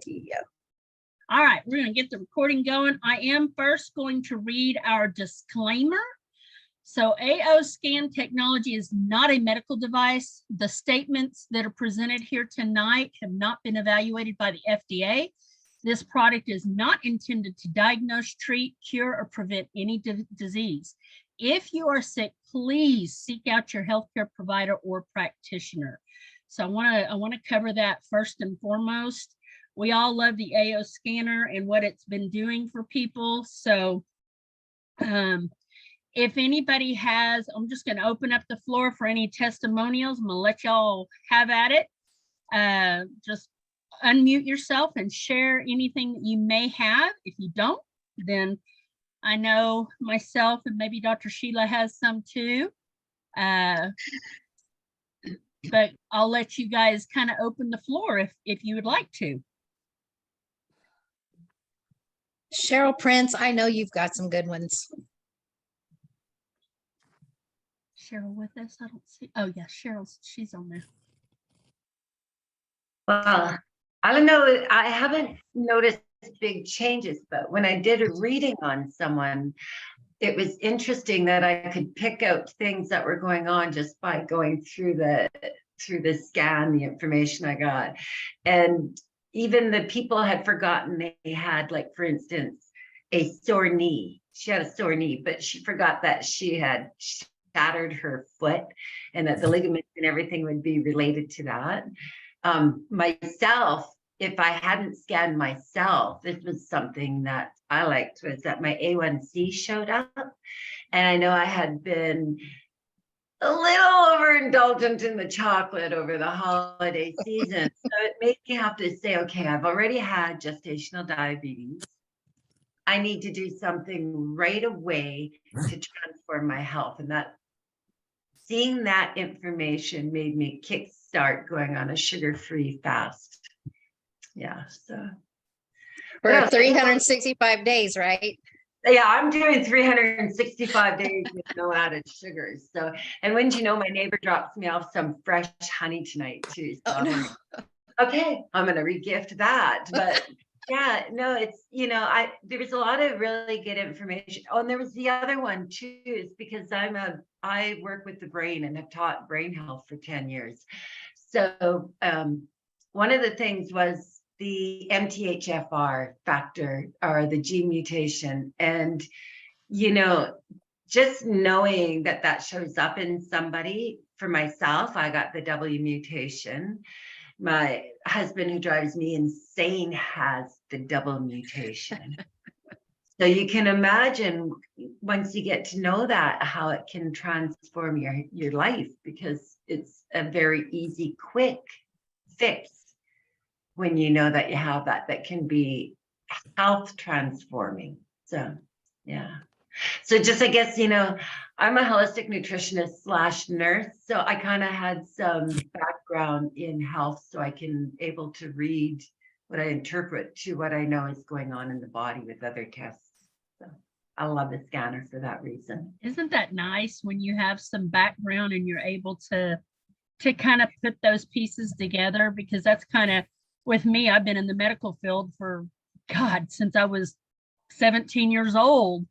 Yep. All right, we're going to get the recording going. I am first going to read our disclaimer. So AO scan technology is not a medical device. The statements that are presented here tonight have not been evaluated by the FDA. This product is not intended to diagnose, treat, cure, or prevent any disease. If you are sick, please seek out your healthcare provider or practitioner. So I want to cover that first and foremost. We all love the AO scanner and what it's been doing for people. So if anybody has, I'm just going to open up the floor for any testimonials. I'm going to let y'all have at it. Just unmute yourself and share anything that you may have. If you don't, then I know myself and maybe Dr. Sheila has some too. But I'll let you guys kind of open the floor if you would like to. Cheryl Prince, I know you've got some good ones. Cheryl with us? I don't see. Oh yeah, she's on there. Well, I don't know. I haven't noticed big changes, but when I did a reading on someone, it was interesting that I could pick out things that were going on just by going through the scan, the information I got. And even the people had forgotten they had, like, for instance, a sore knee. She had a sore knee, but she forgot that she had shattered her foot and that the ligaments and everything would be related to that. Myself, if I hadn't scanned myself, this was something that I liked, was that my A1C showed up. And I know I had been a little overindulgent in the chocolate over the holiday season. So it made me have to say, okay, I've already had gestational diabetes. I need to do something right away to transform my health. And that, seeing that information made me kickstart going on a sugar-free fast. Yeah, so. For 365 days, right? Yeah, I'm doing 365 days with no added sugars. So, and when you know, my neighbor drops me off some fresh honey tonight too. So I'm like, okay, I'm gonna regift that. But yeah, no, it's, there was a lot of really good information. Oh, and there was the other one too, is because I work with the brain and have taught brain health for 10 years. So one of the things was the MTHFR factor, or the gene mutation. And, just knowing that shows up in somebody. For myself, I got the W mutation. My husband, who drives me insane, has the double mutation. So you can imagine, once you get to know that, how it can transform your life, because it's a very easy, quick fix when you know that you have that can be health transforming. So, yeah. So just, I guess, I'm a holistic nutritionist / nurse. So I kind of had some background in health, so I can able to read what I interpret to what I know is going on in the body with other tests. So I love the scanner for that reason. Isn't that nice when you have some background and you're able to kind of put those pieces together? Because that's kind of, with me, I've been in the medical field for, since I was 17 years old.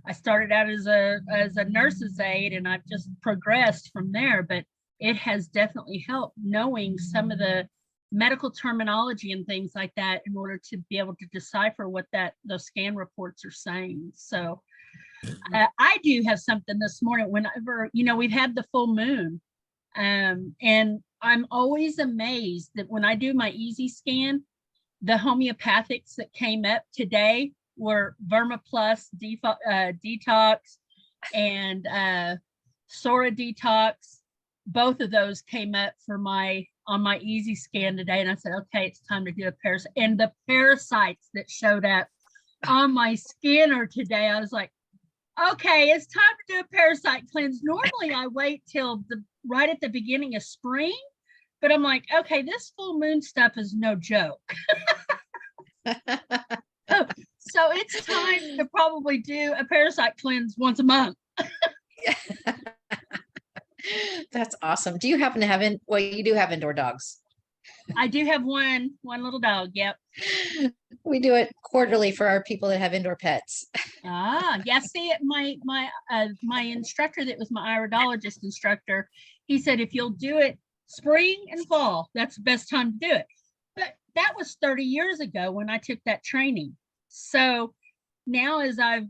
I started out as a nurse's aide, and I've just progressed from there. But it has definitely helped knowing some of the medical terminology and things like that in order to be able to decipher what those scan reports are saying. So I do have something this morning. Whenever, we've had the full moon, and I'm always amazed that when I do my easy scan, the homeopathics that came up today were Verma Plus Detox and Sora Detox. Both of those came up on my easy scan today, and I said, okay, it's time to do a parasite. And the parasites that showed up on my scanner today, I was like, okay, it's time to do a parasite cleanse. Normally I wait till right at the beginning of spring, but I'm like, okay, this full moon stuff is no joke. So it's time to probably do a parasite cleanse once a month. That's awesome. Do you happen to have you do have indoor dogs? I do have one little dog. Yep. We do it quarterly for our people that have indoor pets. Ah, yeah. See, my instructor that was my iridologist instructor, he said if you'll do it spring and fall, that's the best time to do it. But that was 30 years ago when I took that training. So now as I've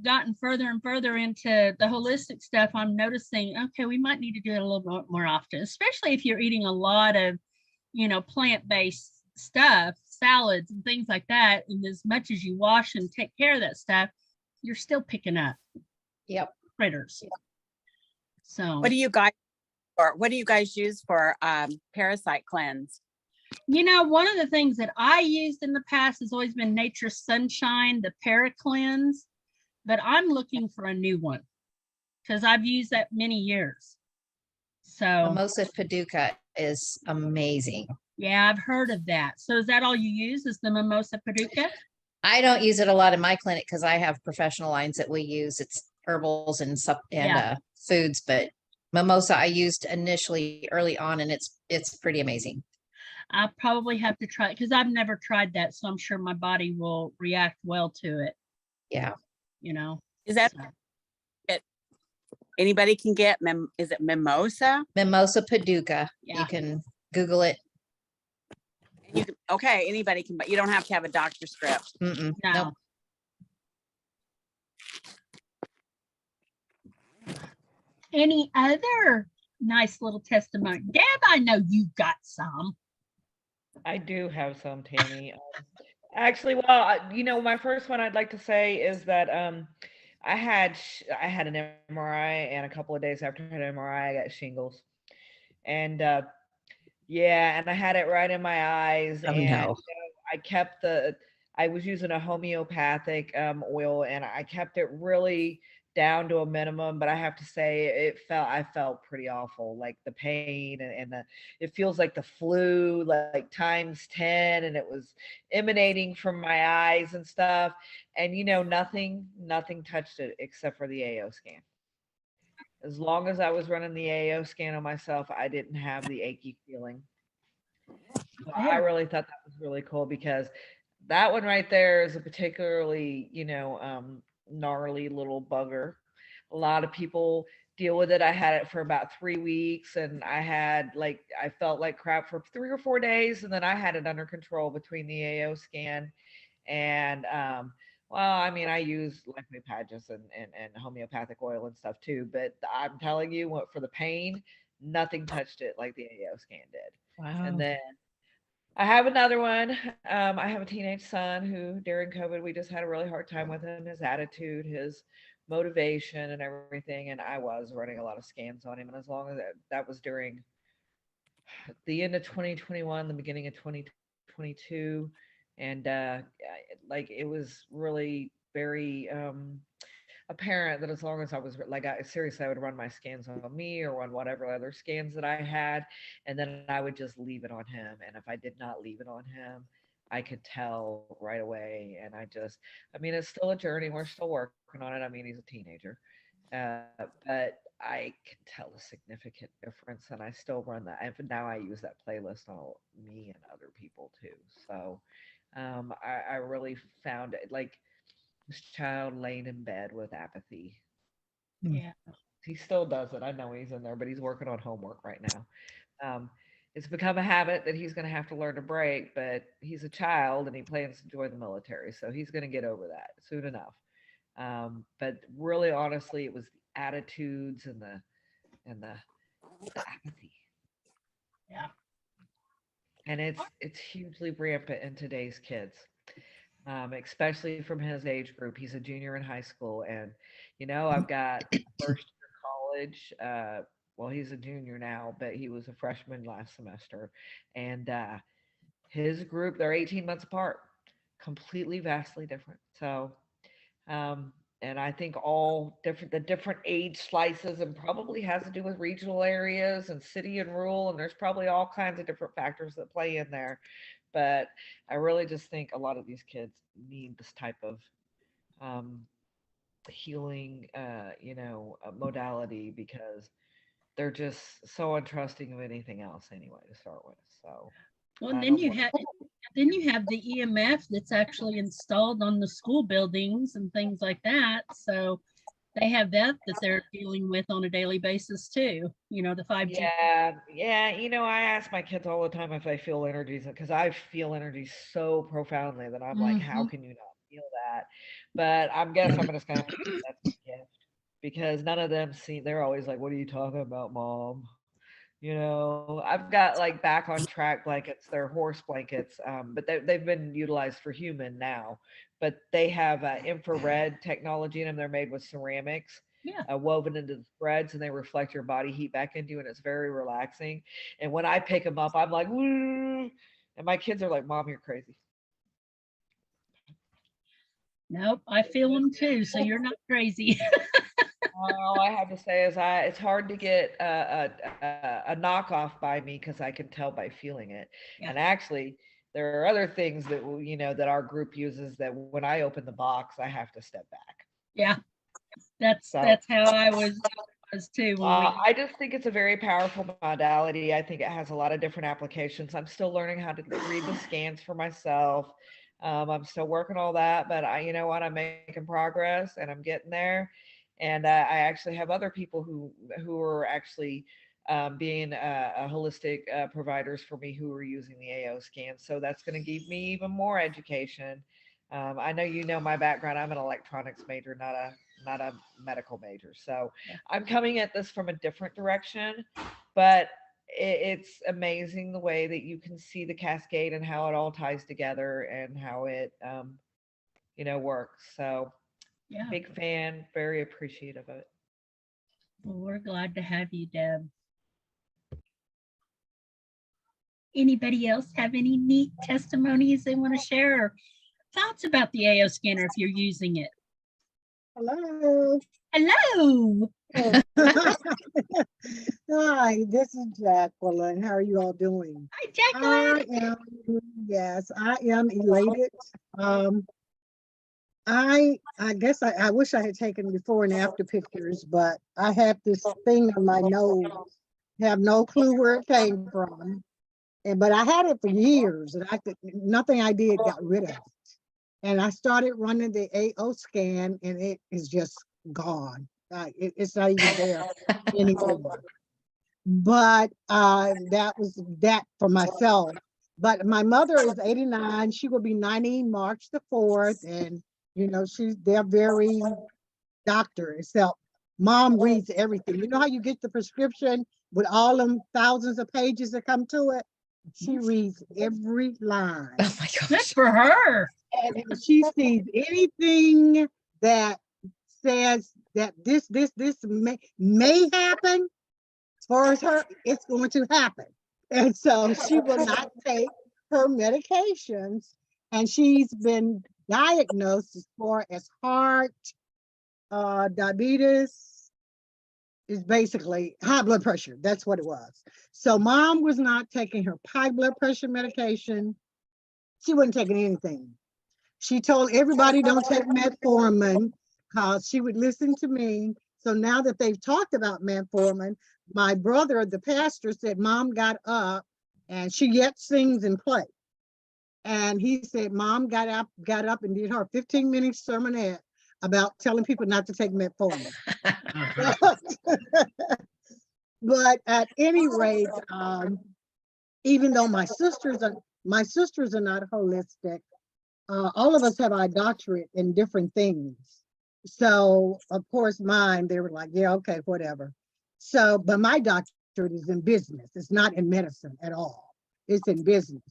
gotten further and further into the holistic stuff, I'm noticing, okay, we might need to do it a little bit more often, especially if you're eating a lot of plant-based stuff, salads and things like that. And as much as you wash and take care of that stuff, you're still picking up Yep. critters. So What do you guys use for parasite cleanse? one of the things that I used in the past has always been Nature's Sunshine, the Paracleanse, but I'm looking for a new one because I've used that many years. So Mimosa Paducah is amazing. yeah, I've heard of that. So is that all you use, is the Mimosa Paducah? I don't use it a lot in my clinic because I have professional lines that we use. It's herbals and Yeah. foods, but mimosa I used initially early on, and it's pretty amazing. I probably have to try it because I've never tried that, so I'm sure my body will react well to it. Yeah. Is that So, anybody can get? Is it mimosa? Mimosa Paducah. Yeah. You can Google it. Okay, anybody can, but you don't have to have a doctor script. No. no. Any other nice little testimony? Deb, I know you got some. I do have some, Tammy. Actually, well, my first one I'd like to say is that I had an MRI, and a couple of days after I had an MRI, I got shingles, and yeah, and I had it right in my eyes, Oh, and no. I was using a homeopathic oil, and I kept it really down to a minimum, but I have to say I felt pretty awful, like the pain and it feels like the flu, like times 10, and it was emanating from my eyes and stuff. And nothing touched it except for the AO scan. As long as I was running the AO scan on myself, I didn't have the achy feeling. So I really thought that was really cool, because that one right there is a particularly, gnarly little bugger. A lot of people deal with it. I had it for about 3 weeks, and I felt like crap for 3 or 4 days, and then I had it under control between the AO scan and well, I mean, I use liquid patches and homeopathic oil and stuff too, but I'm telling you, what for the pain, nothing touched it like the AO scan did. Wow. And then I have another one. I have a teenage son who, during COVID, we just had a really hard time with him, his attitude, his motivation, and everything. And I was running a lot of scans on him. And as long as that was during the end of 2021, the beginning of 2022, and it was really very apparent that as long as I was seriously, I would run my scans on me or on whatever other scans that I had, and then I would just leave it on him. And if I did not leave it on him, I could tell right away. And I mean, it's still a journey. We're still working on it. I mean, he's a teenager, but I can tell a significant difference, and I still run that. And now I use that playlist on me and other people too. So I really found it, like, this child laying in bed with apathy. Yeah. He still does it. I know he's in there, but he's working on homework right now. It's become a habit that he's going to have to learn to break, but he's a child and he plans to join the military, so he's going to get over that soon enough. But really, honestly, it was the attitudes and the apathy. Yeah. And it's hugely rampant in today's kids, especially from his age group. He's a junior in high school, and I've got first year college. Well, he's a junior now, but he was a freshman last semester, and his group, they're 18 months apart, completely, vastly different. So, and I think the different age slices, and probably has to do with regional areas and city and rural, and there's probably all kinds of different factors that play in there. But I really just think a lot of these kids need this type of healing, modality, because they're just so untrusting of anything else anyway to start with. So Well, I then don't you want have the EMF that's actually installed on the school buildings and things like that. So they have that they're dealing with on a daily basis too. You know, the 5G. Yeah, yeah. I ask my kids all the time if they feel energies because I feel energy so profoundly that I'm like, how Mhm. can you not feel that? But I'm just gonna have to say that's a gift because none of them see. They're always like, "What are you talking about, mom?" I've got like back on track blankets. They're horse blankets, but they've been utilized for human now. But they have infrared technology in them. They're made with ceramics Yeah. woven into the threads, and they reflect your body heat back into you, and it's very relaxing. And when I pick them up, I'm like, "Woo!" And my kids are like, "Mom, you're crazy." Nope, I feel them too. So you're not crazy. All I have to say is it's hard to get a knockoff by me because I can tell by feeling it. Yeah. And actually, there are other things that that our group uses that when I open the box, I have to step back. Yeah, that's So how I was too when we. I just think it's a very powerful modality. I think it has a lot of different applications. I'm still learning how to read the scans for myself. I'm still working all that, but you know what? I'm making progress and I'm getting there. And I actually have other people who are actually being a holistic providers for me who are using the AO scan. So that's going to give me even more education. I know my background. I'm an electronics major, not a medical major. So Yeah. I'm coming at this from a different direction, but it's amazing the way that you can see the cascade and how it all ties together and how it works. So Yeah, big fan, very appreciative of it. well, we're glad to have you, Deb. Anybody else have any neat testimonies they want to share or thoughts about the AO scanner if you're using it? Hello. Hello. Hi, this is Jacqueline. How are you all doing? Hi, Jacqueline. I am elated. I guess I wish I had taken before and after pictures, but I have this thing on my nose. Have no clue where it came from. But I had it for years and nothing I did got rid of it. And I started running the AO scan and it is just gone. It's not even there anymore. But that was that for myself. But my mother is 89. She will be 90 March the 4th. And, they're very doctor itself. Mom reads everything. You know how you get the prescription with all them thousands of pages that come to it? She reads every line. Oh my Good gosh. for her. And if she sees anything that says that this may happen, as far as her, it's going to happen. And so she will not take her medications. And she's been diagnosed as far as heart, diabetes, is basically high blood pressure. That's what it was. So mom was not taking her high blood pressure medication. She wasn't taking anything. She told everybody don't take metformin because she would listen to me. So now that they've talked about metformin, my brother, the pastor, said mom got up and she yet sings and plays. And he said mom got up and did her 15-minute sermonette about telling people not to take metformin. But at any rate, even though my sisters are not holistic, all of us have our doctorate in different things. So of course mine, they were like, yeah, okay, whatever. So, but my doctorate is in business. It's not in medicine at all. It's in business.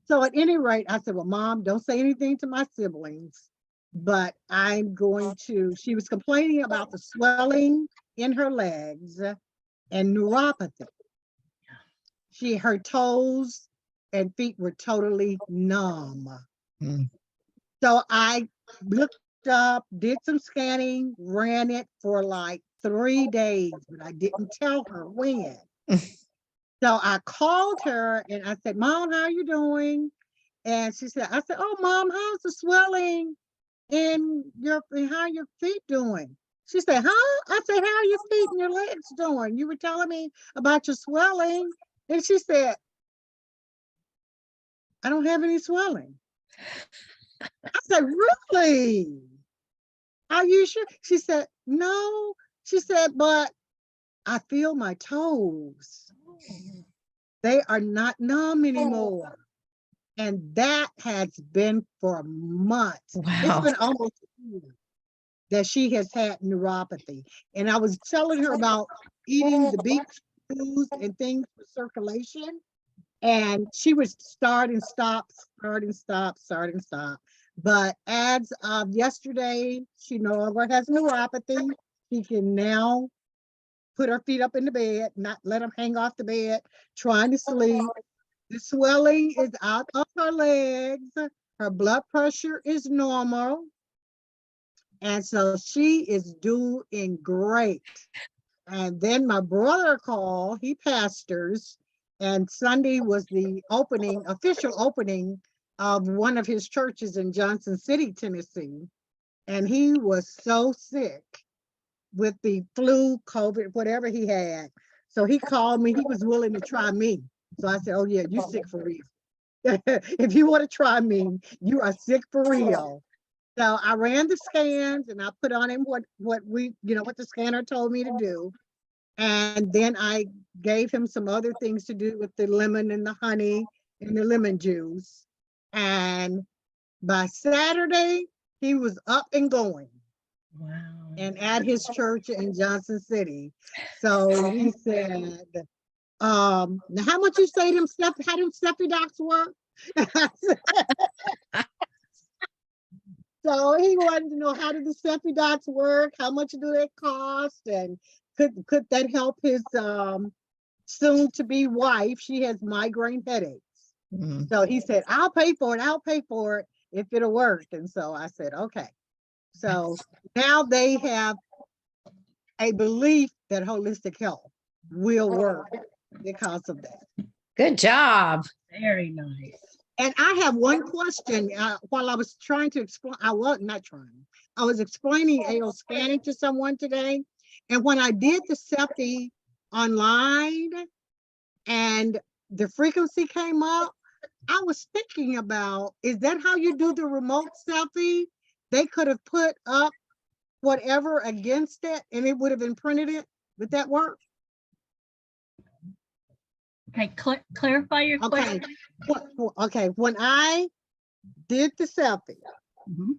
So at any rate, I said, well, mom, don't say anything to my siblings, but she was complaining about the swelling in her legs and neuropathy. Her toes and feet were totally numb. So I looked up, did some scanning, ran it for like 3 days, but I didn't tell her when. So I called her and I said, Mom, how are you doing? And I said, oh, Mom, how's the swelling in how are your feet doing? She said, huh? I said, how are your feet and your legs doing? You were telling me about your swelling. And she said, I don't have any swelling. I said, really? Are you sure? She said, no. She said, but I feel my toes. They are not numb anymore. And that has been for months. It's Wow. been almost a year that she has had neuropathy. And I was telling her about eating the beet foods and things for circulation. And she would start and stop, start and stop, start and stop. But as of yesterday, she no longer has neuropathy. She can now put her feet up in the bed, not let them hang off the bed, trying to sleep. The swelling is out of her legs. Her blood pressure is normal. And so she is doing great. And then my brother called, he pastors, and Sunday was the opening, official opening of one of his churches in Johnson City, Tennessee. And he was so sick with the flu, COVID, whatever he had. So he called me, he was willing to try me. So I said, oh yeah, you sick for real. If you want to try me, you are sick for real. So I ran the scans and I put on him what we, what the scanner told me to do. And then I gave him some other things to do with the lemon and the honey and the lemon juice. And by Saturday, he was up and going. Wow. And at his church in Johnson City. So he said, now how much you say them stuff, how them stuffy docs work? So he wanted to know, how do the stuffy dots work? How much do they cost? And could that help his soon to be wife? She has migraine headaches. Mm. So he said, I'll pay for it. I'll pay for it if it'll work. And so I said, okay. So now they have a belief that holistic health will work because of that. Good job. Very nice. And I have one question. While I was trying to explain, I was not trying. I was explaining AO scanning to someone today. And when I did the selfie online and the frequency came up, I was thinking about, is that how you do the remote selfie? They could have put up whatever against it and it would have imprinted it. Would that work? Okay, clarify your Okay. question. Okay, when I did the selfie Mhm.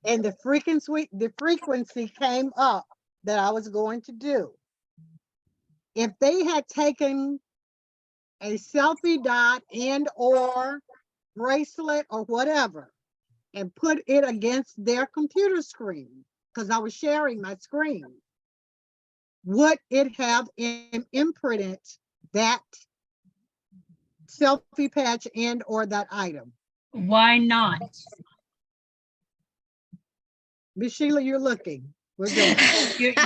and the frequency came up that I was going to do, if they had taken a selfie dot and or bracelet or whatever and put it against their computer screen, because I was sharing my screen, would it have imprinted that selfie patch and or that item? Why not? Miss Sheila, you're looking. We're good.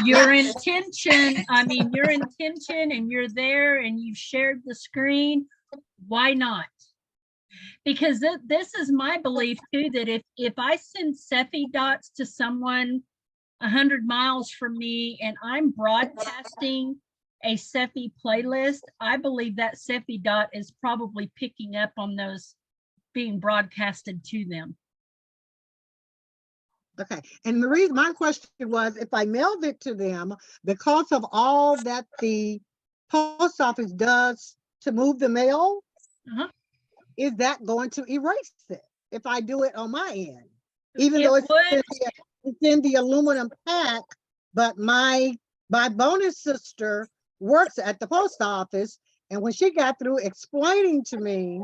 Your intention, I mean, your intention, and you're there and you've shared the screen. Why not? Because this is my belief too, that if I send Cephi dots to someone 100 miles from me and I'm broadcasting a Cephi playlist, I believe that Cephi dot is probably picking up on those being broadcasted to them. Okay, and the reason my question was, if I mailed it to them, because of all that the post office does to move the mail, is that going to erase it if I do it on my end? Even though it's in the aluminum pack, but my bonus sister works at the post office, and when she got through explaining to me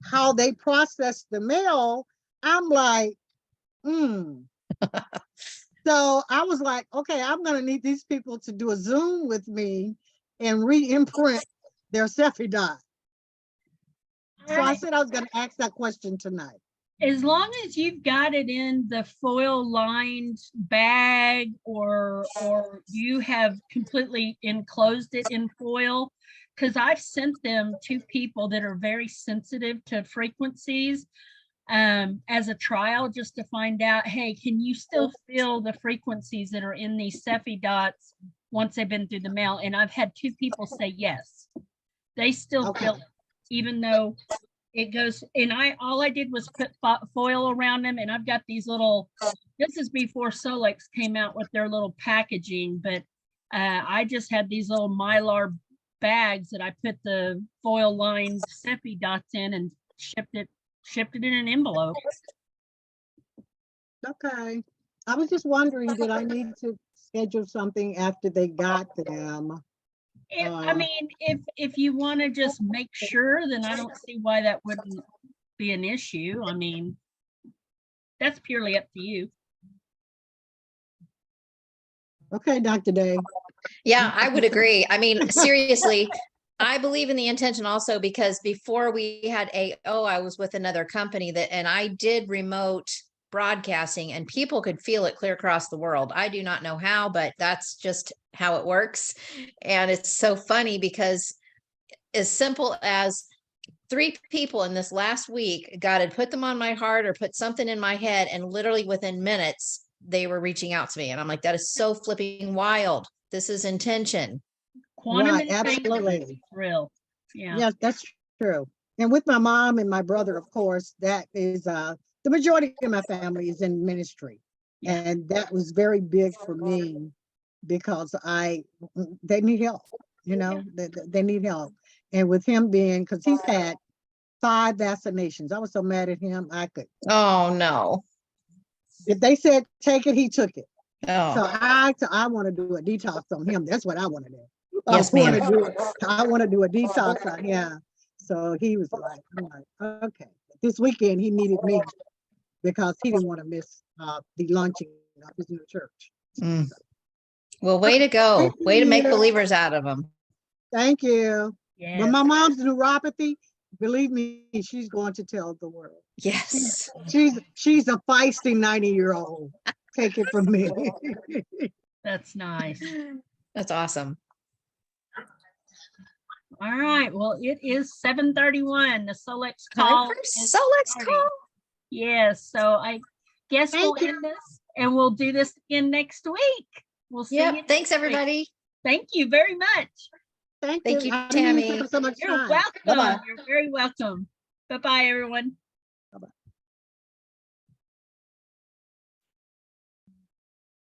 how they process the mail, I'm like, So I was like, okay, I'm gonna need these people to do a Zoom with me and re-imprint their selfie dot. So I said I was gonna ask that question tonight. As long as you've got it in the foil lined bag or you have completely enclosed it in foil, because I've sent them to people that are very sensitive to frequencies. as a trial just to find out, hey, can you still feel the frequencies that are in these Cepheid dots once they've been through the mail? And I've had 2 people say yes. They still Okay. feel it, even though it goes, and all I did was put foil around them, and I've got these little, this is before Solex came out with their little packaging, but I just had these little Mylar bags that I put the foil lined Cepheid dots in and shipped it in an envelope. Okay. I was just wondering, did I need to schedule something after they got them? I mean, if you want to just make sure, then I don't see why that wouldn't be an issue. I mean, that's purely up to you. Okay, Dr. Day. Yeah, I would agree. I mean, seriously, I believe in the intention also because before we had AO, I was with another company and I did remote broadcasting and people could feel it clear across the world. I do not know how, but that's just how it works. And it's so funny because as simple as 3 people in this last week, God had put them on my heart or put something in my head, and literally within minutes, they were reaching out to me. And I'm like, that is so flipping wild. This is intention. Quantum Right, absolutely. is real. Yeah. Yes, that's true. And with my mom and my brother, of course, that is the majority of my family is in ministry. Yeah. And that was very big for me because they need help, you know, they need help. And with him being, because he's had 5 vaccinations. I was so mad at him, I could. Oh, no. If they said take it, he took it. Oh, So I want to do a detox on him. That's what I want to do. Yes, I ma'am. want to do a detox on him. So he was like, I'm like, okay. This weekend he needed me because he didn't want to miss the launching of his new church. Mm. Well, way to go. Thank Way to make you. believers out of them. Thank you. Yeah. But my mom's neuropathy, believe me, she's going to tell the world. Yes. She's a feisty 90-year-old. Take it from me. That's nice. That's awesome. All right. Well, it is 7:31. The Solex Time call. for is Solex starting. call. Yes. So I guess we'll Thank you. end this and we'll do this again next week. We'll see you. Yep. next Thanks, week. everybody. Thank you very much. Thank Thank you. you, I didn't mean to Tammy. take up so much You're time. welcome. Bye-bye. You're very welcome. Bye-bye, everyone.